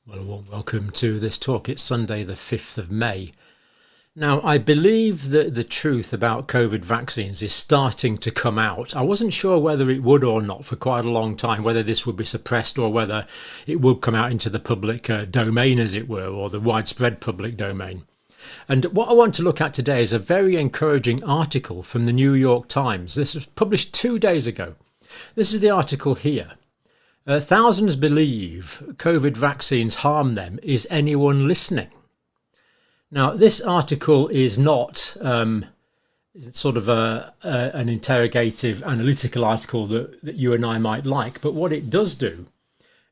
Well, a warm welcome to this talk. It's Sunday the 5th of May. Now, I believe that the truth about COVID vaccines is starting to come out. I wasn't sure whether it would or not for quite a long time, whether this would be suppressed or whether it would come out into the public domain, as it were, or the widespread public domain. And what I want to look at today is a very encouraging article from the New York Times. This was published 2 days ago. This is the article here. Thousands believe COVID vaccines harm them. Is anyone listening? Now, this article is not sort of an interrogative, analytical article that you and I might like. But what it does do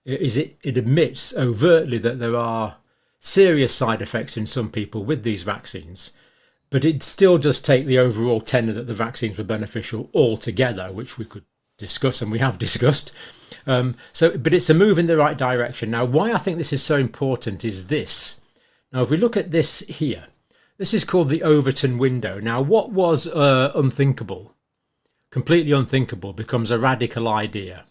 is it admits overtly that there are serious side effects in some people with these vaccines. But it still does take the overall tenor that the vaccines were beneficial altogether, which we could discuss and we have discussed. But it's a move in the right direction. Now, why I think this is so important is this. Now, if we look at this here, this is called the Overton window. Now, what was unthinkable, completely unthinkable, becomes a radical idea.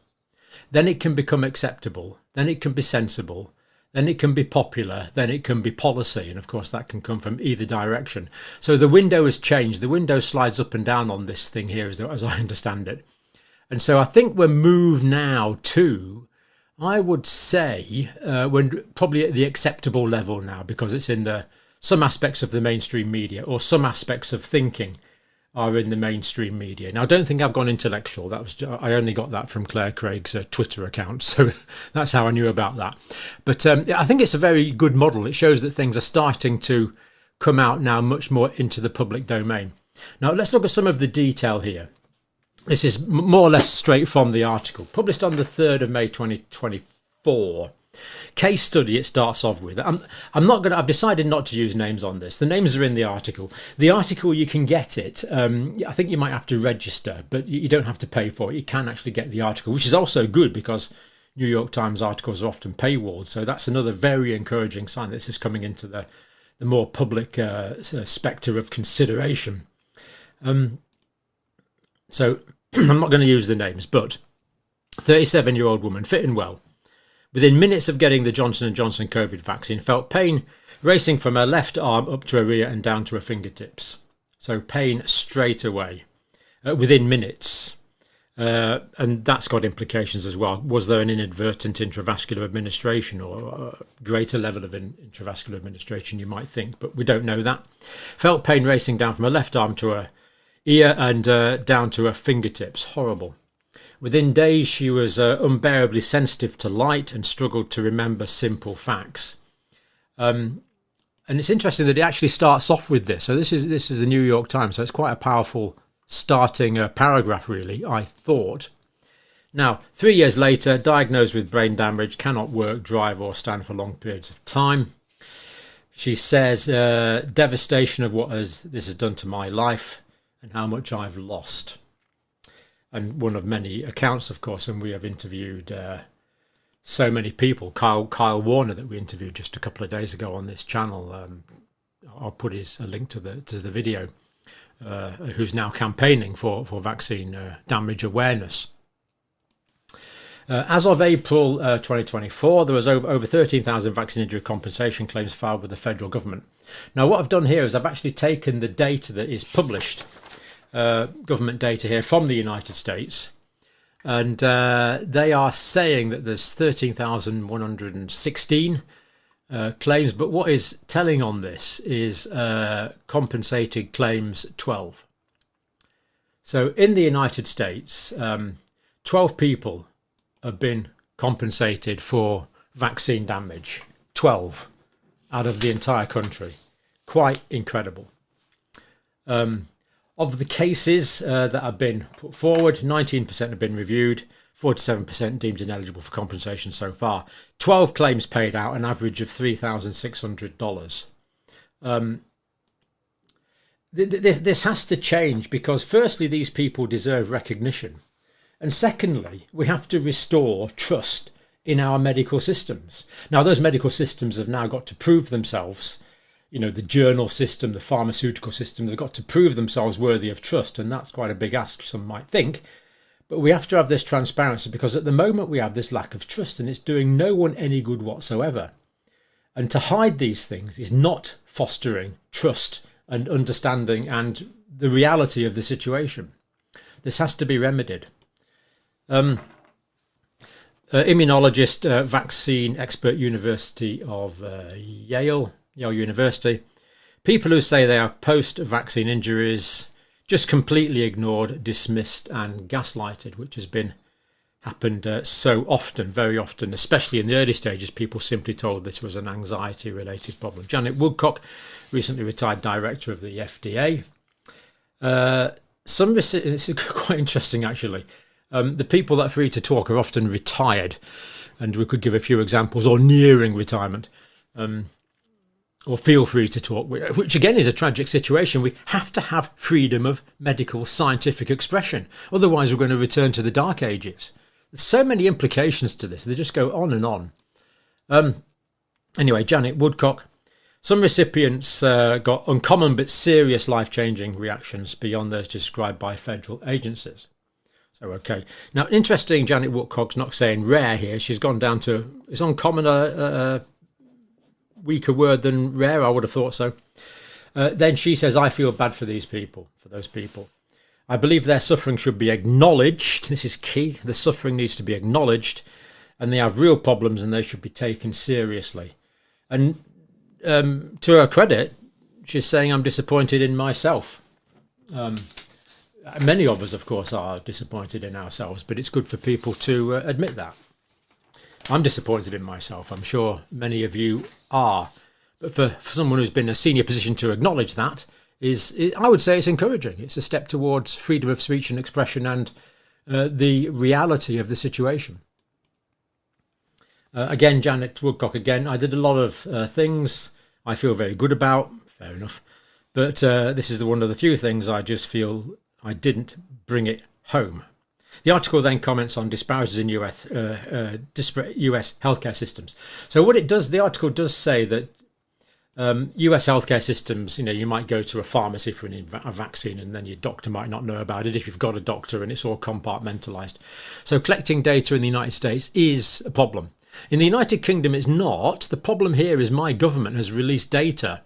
Then it can become acceptable. Then it can be sensible. Then it can be popular. Then it can be policy. And of course, that can come from either direction. So the window has changed. The window slides up and down on this thing here, as I understand it. And so I think we're moved now to, I would say, we're probably at the acceptable level now, because it's in some aspects of the mainstream media, or some aspects of thinking are in the mainstream media. Now, I don't think I've gone intellectual. I only got that from Claire Craig's Twitter account, so that's how I knew about that. But I think it's a very good model. It shows that things are starting to come out now much more into the public domain. Now, let's look at some of the detail here. This is more or less straight from the article, published on the 3rd of May 2024. Case study it starts off with. I've decided not to use names on this. The names are in the article. The article, you can get it. I think you might have to register, but you don't have to pay for it. You can actually get the article, which is also good because New York Times articles are often paywalled. So that's another very encouraging sign that this is coming into the more public spectre of consideration. So I'm not going to use the names, but 37-year-old woman, fit and well, within minutes of getting the Johnson & Johnson COVID vaccine, felt pain racing from her left arm up to her ear and down to her fingertips. So pain straight away, within minutes. And that's got implications as well. Was there an inadvertent intravascular administration, or a greater level of intravascular administration, you might think, but we don't know that. Felt pain racing down from her left arm to her ear and down to her fingertips. Horrible. Within days, she was unbearably sensitive to light and struggled to remember simple facts. And it's interesting that it actually starts off with this. So this is the New York Times. So it's quite a powerful starting paragraph, really, I thought. Now, 3 years later, diagnosed with brain damage, cannot work, drive or stand for long periods of time. She says, devastation of what this has done to my life and how much I've lost. And one of many accounts, of course, and we have interviewed so many people. Kyle Warner, that we interviewed just a couple of days ago on this channel. I'll put a link to the video. Who's now campaigning for vaccine damage awareness. As of April 2024, there was over 13,000 vaccine injury compensation claims filed with the federal government. Now, what I've done here is I've actually taken the data that is published, government data here from the United States, and they are saying that there's 13,116 claims, but what is telling on this is compensated claims 12. So in the United States, 12 people have been compensated for vaccine damage. 12 out of the entire country. Quite incredible. Of the cases that have been put forward, 19% have been reviewed, 47% deemed ineligible for compensation so far. 12 claims paid out, an average of $3,600. This has to change, because firstly, these people deserve recognition. And secondly, we have to restore trust in our medical systems. Now, those medical systems have now got to prove themselves. You know, the journal system, the pharmaceutical system, they've got to prove themselves worthy of trust. And that's quite a big ask, some might think. But we have to have this transparency, because at the moment we have this lack of trust, and it's doing no one any good whatsoever. And to hide these things is not fostering trust and understanding and the reality of the situation. This has to be remedied. Immunologist, vaccine expert, University of Yale University. People who say they have post-vaccine injuries just completely ignored, dismissed and gaslighted, which has happened so often, very often, especially in the early stages. People simply told this was an anxiety-related problem. Janet Woodcock, recently retired director of the FDA. It's quite interesting, actually. The people that are free to talk are often retired, and we could give a few examples, or nearing retirement, or feel free to talk, which again is a tragic situation. We have to have freedom of medical scientific expression, otherwise we're going to return to the Dark Ages. There's so many implications to this, they just go on and on. Anyway, Janet Woodcock. Some recipients got uncommon but serious life-changing reactions beyond those described by federal agencies. So, okay. Now, interesting, Janet Woodcock's not saying rare here. She's gone down to, is uncommon a weaker word than rare? I would have thought so. Then she says, I feel bad for these people, for those people. I believe their suffering should be acknowledged. This is key. The suffering needs to be acknowledged, and they have real problems and they should be taken seriously. And to her credit, she's saying, I'm disappointed in myself. Many of us, of course, are disappointed in ourselves, but it's good for people to admit that. I'm disappointed in myself. I'm sure many of you are. But for someone who's been in a senior position to acknowledge that, I would say it's encouraging. It's a step towards freedom of speech and expression and the reality of the situation. Again, Janet Woodcock again. I did a lot of things I feel very good about. Fair enough. But this is one of the few things I just feel I didn't bring it home. The article then comments on disparities in disparate US healthcare systems. So what it does, the article does say that US healthcare systems, you might go to a pharmacy for a vaccine and then your doctor might not know about it if you've got a doctor, and it's all compartmentalized. So collecting data in the United States is a problem. In the United Kingdom, it's not. The problem here is my government has released data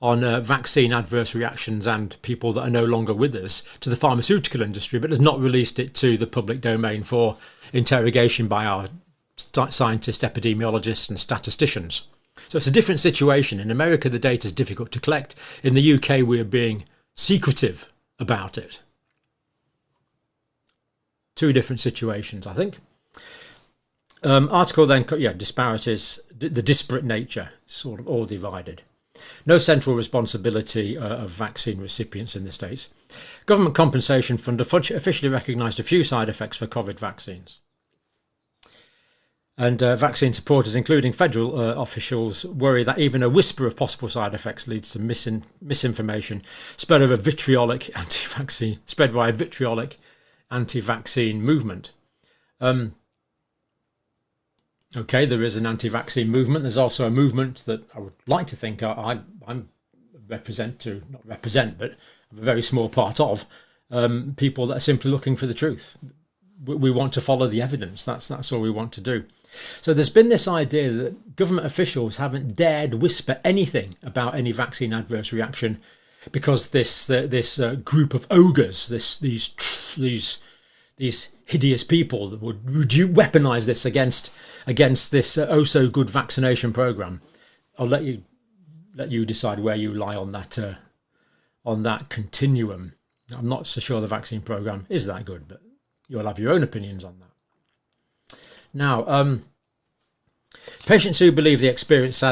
on vaccine adverse reactions and people that are no longer with us to the pharmaceutical industry, but has not released it to the public domain for interrogation by our scientists, epidemiologists and statisticians. So it's a different situation. In America, the data is difficult to collect. In the UK, we're being secretive about it. Two different situations, I think. Article then, disparities, the disparate nature, sort of all divided. No central responsibility of vaccine recipients in the States. Government Compensation Fund officially recognised a few side effects for COVID vaccines. And vaccine supporters, including federal officials, worry that even a whisper of possible side effects leads to misinformation, spread by a vitriolic anti-vaccine movement. Okay, there is an anti-vaccine movement. There's also a movement that I would like to think I'm but a very small part of, people that are simply looking for the truth. We want to follow the evidence. That's all we want to do. So there's been this idea that government officials haven't dared whisper anything about any vaccine adverse reaction because this group of ogres, these hideous people that would you weaponize this against this oh so good vaccination program. I'll let you decide where you lie on that continuum. I'm not so sure the vaccine program is that good, but you'll have your own opinions on that. Now, patients who believe they experience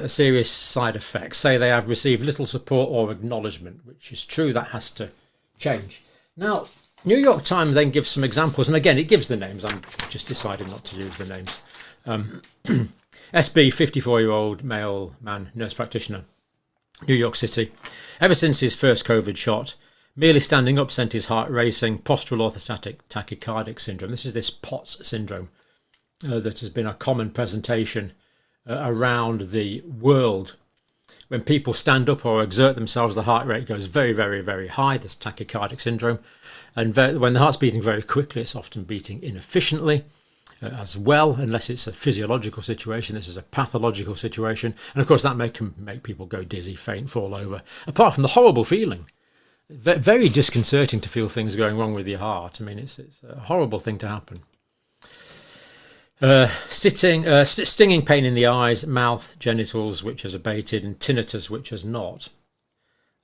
serious side effects say they have received little support or acknowledgement, which is true. That has to change. Now, New York Times then gives some examples, and again, it gives the names. I'm just decided not to use the names. SB, 54-year-old male man, nurse practitioner, New York City. Ever since his first COVID shot, merely standing up sent his heart racing, postural orthostatic tachycardic syndrome. This is this POTS syndrome that has been a common presentation around the world. When people stand up or exert themselves, the heart rate goes very, very, very high, this tachycardic syndrome. And when the heart's beating very quickly, it's often beating inefficiently. as well, unless it's a physiological situation. This is a pathological situation. And of course, that can make people go dizzy, faint, fall over. Apart from the horrible feeling, very disconcerting to feel things going wrong with your heart. I mean, it's a horrible thing to happen. Stinging pain in the eyes, mouth, genitals, which has abated, and tinnitus, which has not.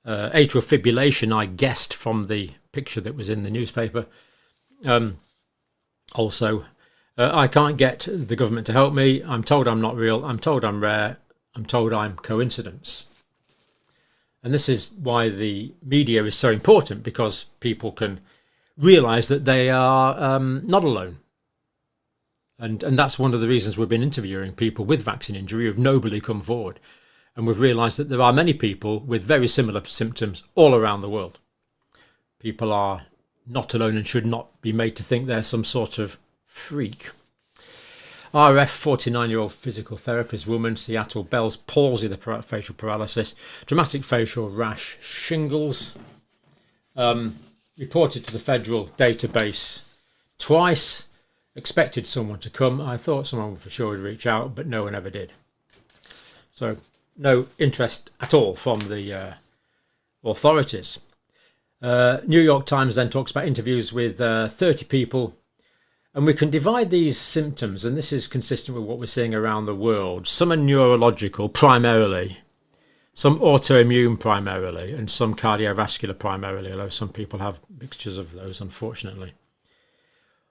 Atrial fibrillation, I guessed from the picture that was in the newspaper. Also, I can't get the government to help me. I'm told I'm not real. I'm told I'm rare. I'm told I'm coincidence. And this is why the media is so important, because people can realise that they are not alone. And that's one of the reasons we've been interviewing people with vaccine injury who've nobly come forward. And we've realised that there are many people with very similar symptoms all around the world. People are not alone and should not be made to think they're some sort of freak. RF, 49-year-old physical therapist woman, Seattle, Bell's palsy, the facial paralysis, dramatic facial rash, shingles, reported to the federal database twice. Expected someone to come. I thought someone for sure would reach out, but no one ever did. So no interest at all from the authorities. New York Times then talks about interviews with 30 people, and we can divide these symptoms, and this is consistent with what we're seeing around the world. Some are neurological primarily, some autoimmune primarily, and some cardiovascular primarily, although some people have mixtures of those, unfortunately.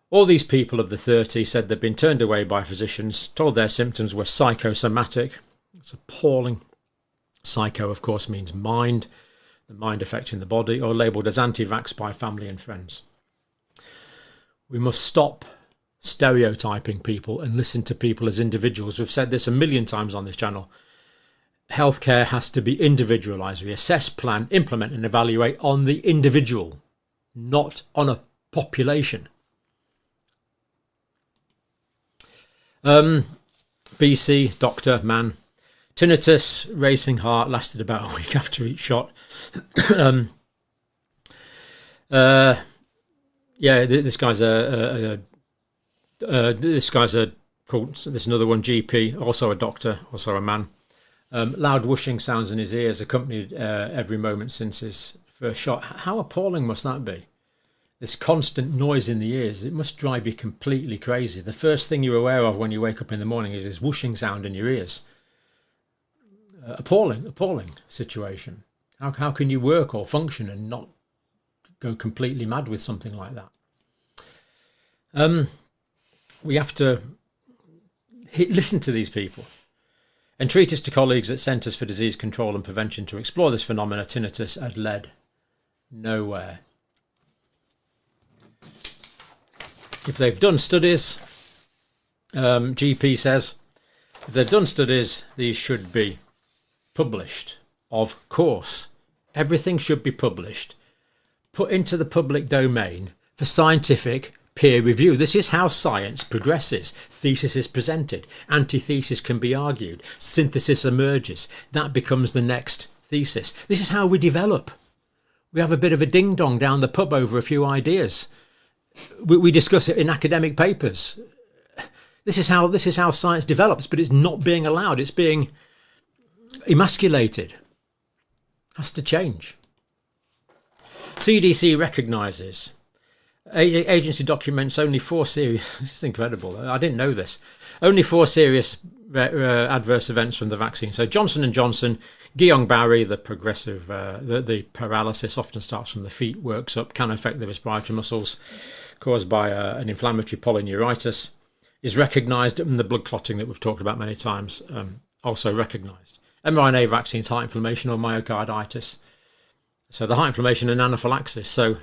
All these people of the 30 said they'd been turned away by physicians, told their symptoms were psychosomatic. It's appalling. Psycho, of course, means mind, the mind affecting the body, or labelled as anti-vax by family and friends. We must stop stereotyping people and listen to people as individuals. We've said this a million times on this channel. Healthcare has to be individualised. We assess, plan, implement and evaluate on the individual, not on a population. BC, doctor, man. Tinnitus, racing heart, lasted about a week after each shot. Yeah, this guy's this is another one, GP, also a doctor, also a man. Loud whooshing sounds in his ears accompanied every moment since his first shot. How appalling must that be? This constant noise in the ears, it must drive you completely crazy. The first thing you're aware of when you wake up in the morning is this whooshing sound in your ears. Appalling situation. How can you work or function and not go completely mad with something like that? We have to listen to these people. Entreaties to colleagues at Centres for Disease Control and Prevention to explore this phenomena, tinnitus, had led nowhere. If they've done studies, GP says, if they've done studies, these should be published. Of course, everything should be published, put into the public domain for scientific peer review. This is how science progresses. Thesis is presented, antithesis can be argued, synthesis emerges, that becomes the next thesis. This is how we develop. We have a bit of a ding-dong down the pub over a few ideas. We discuss it in academic papers. This is how science develops, but it's not being allowed. It's being emasculated. Has to change. CDC recognises. Agency documents only 4 serious. This is incredible. I didn't know this. Only 4 serious adverse events from the vaccine. So Johnson & Johnson, Guillain-Barré, the progressive, the paralysis often starts from the feet, works up, can affect the respiratory muscles, caused by an inflammatory polyneuritis, is recognised, and the blood clotting that we've talked about many times, also recognised. mRNA vaccines, heart inflammation or myocarditis. So the heart inflammation and anaphylaxis. So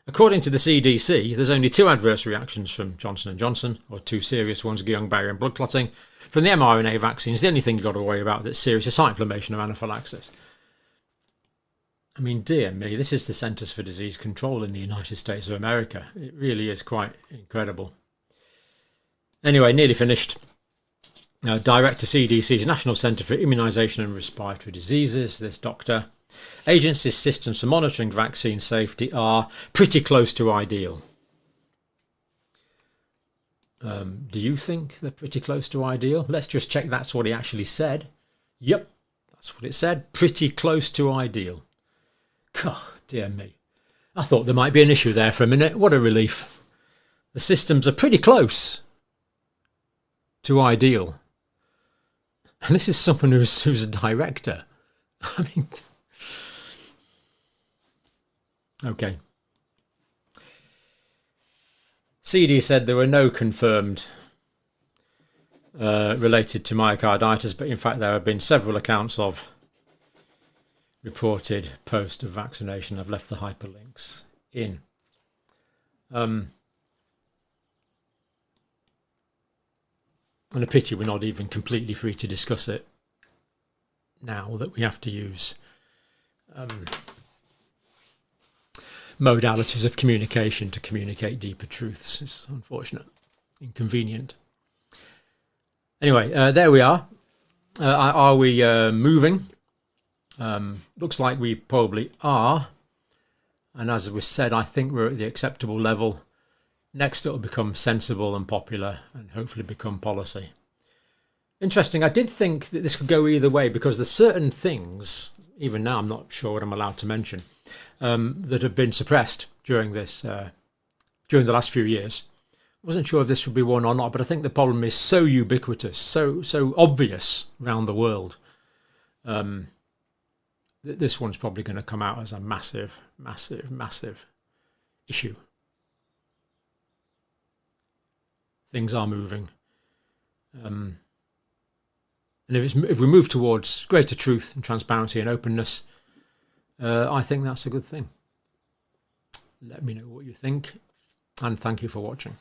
according to the CDC, there's only 2 adverse reactions from Johnson & Johnson, or 2 serious ones, Guillain-Barré and blood clotting. From the mRNA vaccines, the only thing you've got to worry about that's serious is heart inflammation or anaphylaxis. I mean, dear me, this is the Centers for Disease Control in the United States of America. It really is quite incredible. Anyway, nearly finished. Director CDC's National Centre for Immunisation and Respiratory Diseases, this doctor. Agency's systems for monitoring vaccine safety are pretty close to ideal. Do you think they're pretty close to ideal? Let's just check that's what he actually said. Yep, that's what it said. Pretty close to ideal. God, dear me. I thought there might be an issue there for a minute. What a relief. The systems are pretty close to ideal. And this is someone who's a director. I mean, okay. CD said there were no confirmed related to myocarditis, but in fact there have been several accounts of reported post of vaccination. I've left the hyperlinks in. And a pity we're not even completely free to discuss it now, that we have to use modalities of communication to communicate deeper truths. It's unfortunate, inconvenient. Anyway, there we are. Are we moving? Looks like we probably are. And as was said, I think we're at the acceptable level. Next, it will become sensible and popular and hopefully become policy. Interesting. I did think that this could go either way, because there's certain things, even now I'm not sure what I'm allowed to mention, that have been suppressed during this, during the last few years. I wasn't sure if this would be one or not, but I think the problem is so ubiquitous, so obvious around the world. This one's probably going to come out as a massive, massive, massive issue. Things are moving. And if we move towards greater truth and transparency and openness, I think that's a good thing. Let me know what you think, and thank you for watching.